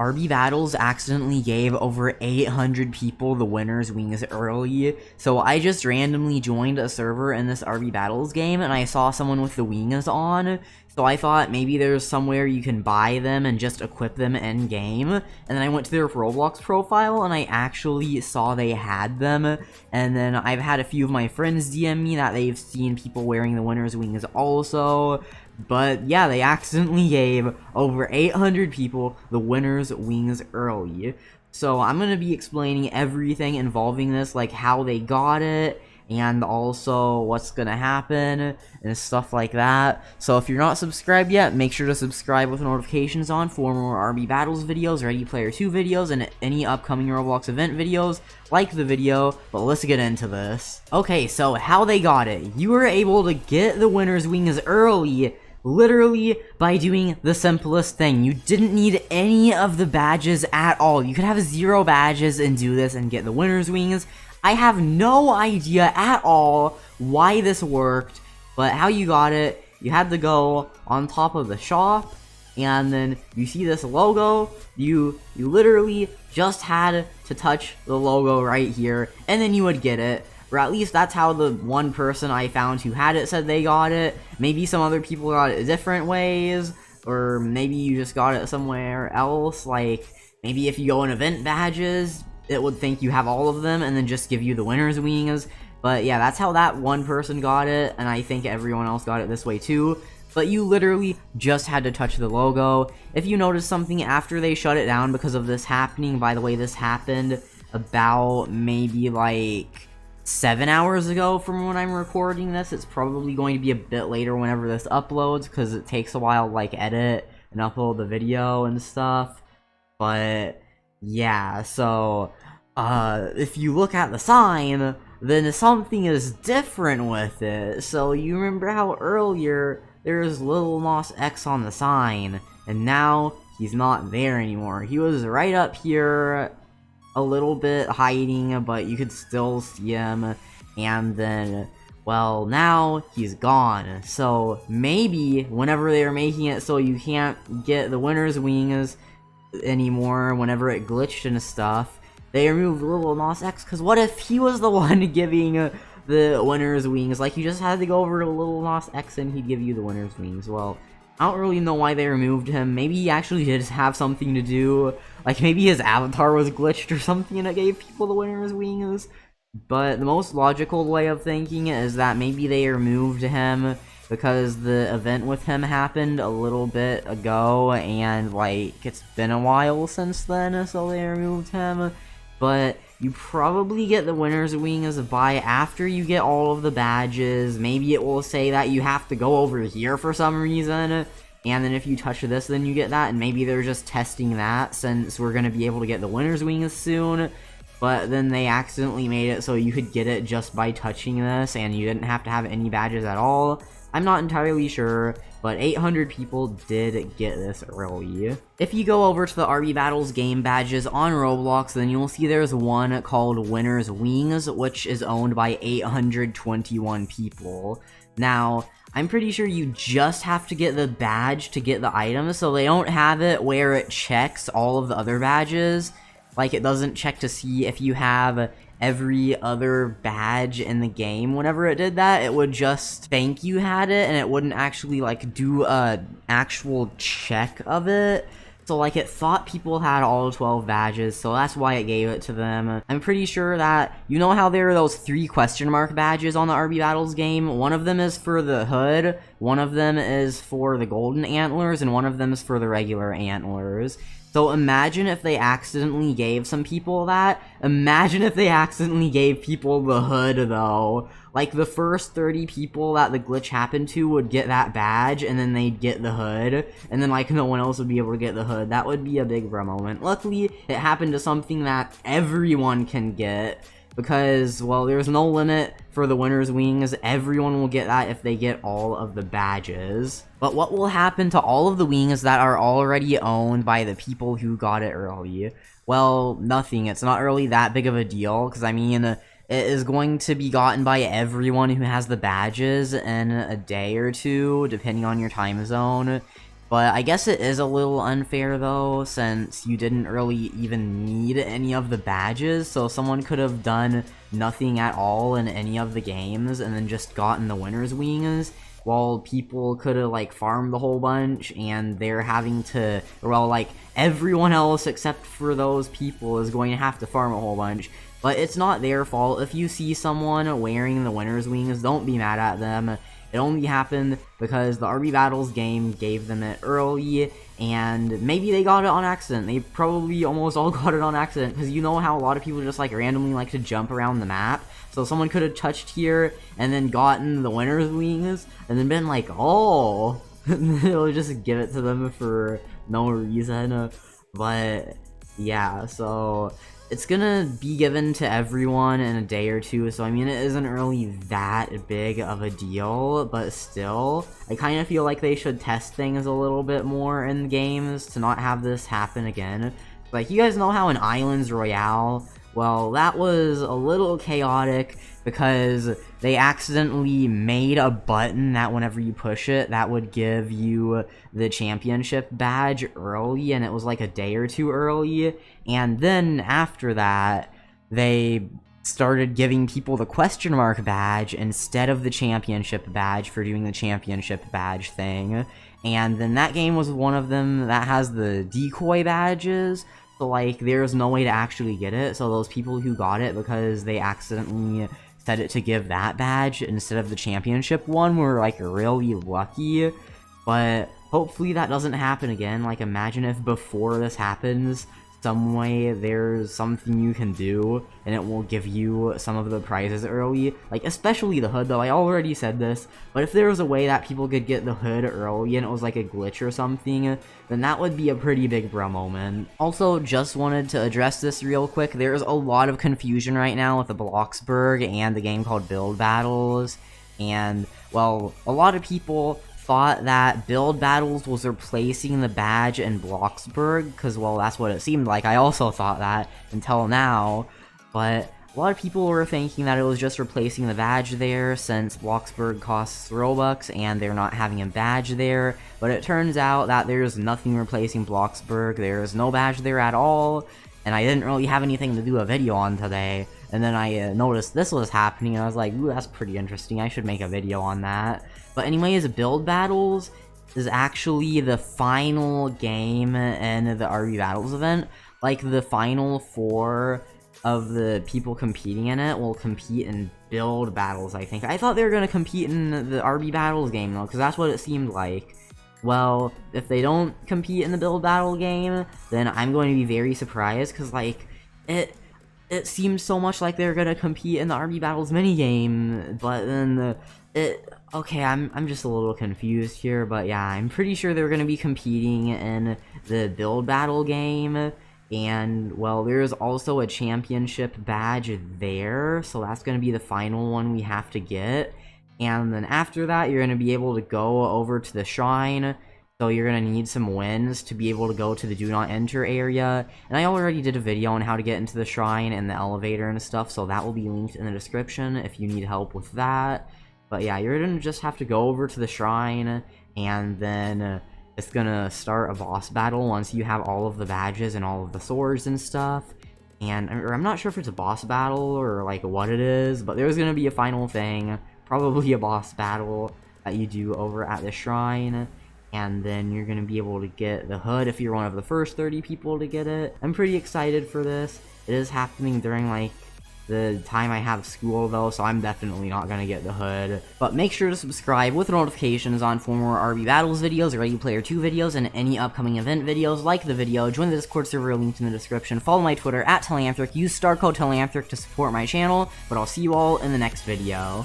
RB Battles accidentally gave over 800 people the winner's wings early, so I just randomly joined a server in this RB Battles game, and I saw someone with the wings on, so I thought maybe there's somewhere you can buy them and just equip them in-game, and then I went to their Roblox profile, and I actually saw they had them, and then I've had a few of my friends DM me that they've seen people wearing the winner's wings also. But yeah, they accidentally gave over 800 people the winner's wings early. So I'm going to be explaining everything involving this, like how they got it, and also what's going to happen, and stuff like that. So if you're not subscribed yet, make sure to subscribe with notifications on for more RB Battles videos, Ready Player 2 videos, and any upcoming Roblox event videos. Like the video, but let's get into this. Okay, so how they got it. You were able to get the winner's wings early literally by doing the simplest thing. You didn't need any of the badges at all. You could have 0 badges and do this and get the winner's wings. I have no idea at all why this worked, but how you got it, you had to go on top of the shop, and then you see this logo, you literally just had to touch the logo right here, and then you would get it. Or at least that's how the one person I found who had it said they got it. Maybe some other people got it different ways, or maybe you just got it somewhere else. Like, maybe if you go in event badges, it would think you have all of them and then just give you the winner's wings. But yeah, that's how that one person got it, and I think everyone else got it this way too. But you literally just had to touch the logo. If you notice something after they shut it down because of this happening, by the way, this happened about maybe like 7 hours ago from when I'm recording this. It's probably going to be a bit later whenever this uploads, because it takes a while to like edit and upload the video and stuff. But yeah, so if you look at the sign, then something is different with it. So you remember how earlier there was Lil Nas X on the sign, and now he's not there anymore. He was right up here, a little bit hiding, but you could still see him, and then, well, now he's gone. So maybe whenever they were making it so you can't get the winner's wings anymore, whenever it glitched and stuff, they removed Lil Nas X, because what if he was the one giving the winner's wings? Like, you just had to go over to Lil Nas X and he'd give you the winner's wings. Well, I don't really know why they removed him. Maybe he actually did have something to do. Like, maybe his avatar was glitched or something and it gave people the winner's wings. But the most logical way of thinking is that maybe they removed him because the event with him happened a little bit ago, and, like, it's been a while since then, so they removed him. But you probably get the winner's wings by after you get all of the badges. Maybe it will say that you have to go over here for some reason, and then if you touch this, then you get that, and maybe they're just testing that since we're going to be able to get the winner's wings soon. But then they accidentally made it so you could get it just by touching this, and you didn't have to have any badges at all. I'm not entirely sure, but 800 people did get this early. If you go over to the RB Battles game badges on Roblox, then you'll see there's one called Winner's Wings, which is owned by 821 people. Now, I'm pretty sure you just have to get the badge to get the item, so they don't have it where it checks all of the other badges. Like, it doesn't check to see if you have every other badge in the game. Whenever it did that, it would just think you had it, and it wouldn't actually, like, do a actual check of it. So, like, it thought people had all 12 badges, so that's why it gave it to them. I'm pretty sure that, you know how there are those 3 question mark badges on the RB Battles game? One of them is for the hood, one of them is for the golden antlers, and one of them is for the regular antlers. So imagine if they accidentally gave some people that. Imagine if they accidentally gave people the hood, though. Like, the first 30 people that the glitch happened to would get that badge, and then they'd get the hood, and then, like, no one else would be able to get the hood. That would be a big bro moment. Luckily, it happened to something that everyone can get, because, well, there's no limit for the winner's wings. Everyone will get that if they get all of the badges. But what will happen to all of the wings that are already owned by the people who got it early? Well, nothing. It's not really that big of a deal, because, I mean, it is going to be gotten by everyone who has the badges in a day or two, depending on your time zone. But I guess it is a little unfair though, since you didn't really even need any of the badges, so someone could have done nothing at all in any of the games and then just gotten the winner's wings, while people could have like farmed the whole bunch, and they're having to, well, like everyone else except for those people is going to have to farm a whole bunch. But it's not their fault. If you see someone wearing the winner's wings, don't be mad at them. It only happened because the RB Battles game gave them it early, and maybe they got it on accident. They probably almost all got it on accident, because you know how a lot of people just like randomly like to jump around the map. So someone could have touched here and then gotten the winner's wings and then been like, oh, it'll just give it to them for no reason. But yeah, so it's gonna be given to everyone in a day or two, so I mean it isn't really that big of a deal, but still, I kind of feel like they should test things a little bit more in games to not have this happen again. Like, you guys know how in Islands Royale, well, that was a little chaotic because they accidentally made a button that whenever you push it, that would give you the championship badge early, and it was like a day or two early. And then after that, they started giving people the question mark badge instead of the championship badge for doing the championship badge thing. And then that game was one of them that has the decoy badges. So, like, there's no way to actually get it, so those people who got it because they accidentally set it to give that badge instead of the championship one were, like, really lucky. But hopefully that doesn't happen again. Like, imagine if before this happens, some way there's something you can do and it will give you some of the prizes early, like especially the hood though. I already said this, but if there was a way that people could get the hood early and it was like a glitch or something, then that would be a pretty big bro moment. Also, just wanted to address this real quick. There's a lot of confusion right now with the Bloxburg and the game called Build Battles, and well, a lot of people thought that Build Battles was replacing the badge in Bloxburg, because, well, that's what it seemed like. I also thought that until now, but a lot of people were thinking that it was just replacing the badge there, since Bloxburg costs Robux and they're not having a badge there. But it turns out that there's nothing replacing Bloxburg. There's no badge there at all, and I didn't really have anything to do a video on today. And then I noticed this was happening, and I was like, ooh, that's pretty interesting. I should make a video on that. But anyways, Build Battles is actually the final game in the RB Battles event. Like, the final 4 of the people competing in it will compete in Build Battles, I think. I thought they were going to compete in the RB Battles game, though, because that's what it seemed like. Well, if they don't compete in the Build Battle game, then I'm going to be very surprised, because, like, it seems so much like they're gonna compete in the RB Battles minigame, but then okay, I'm just a little confused here, but yeah, I'm pretty sure they're gonna be competing in the Build Battle game, and, well, there's also a championship badge there, so that's gonna be the final one we have to get, and then after that, you're gonna be able to go over to the shrine. So you're going to need some wins to be able to go to the Do Not Enter area. And I already did a video on how to get into the shrine and the elevator and stuff, so that will be linked in the description if you need help with that. But yeah, you're going to just have to go over to the shrine, and then it's going to start a boss battle once you have all of the badges and all of the swords and stuff. And I'm not sure if it's a boss battle or like what it is, but there's going to be a final thing, probably a boss battle that you do over at the shrine. And then you're going to be able to get the hood if you're one of the first 30 people to get it. I'm pretty excited for this. It is happening during, like, the time I have school, though, so I'm definitely not going to get the hood. But make sure to subscribe with notifications on for more RB Battles videos, Ready Player 2 videos, and any upcoming event videos. Like the video, join the Discord server linked in the description, follow my Twitter at Telanthric, use star code Telanthric to support my channel, but I'll see you all in the next video.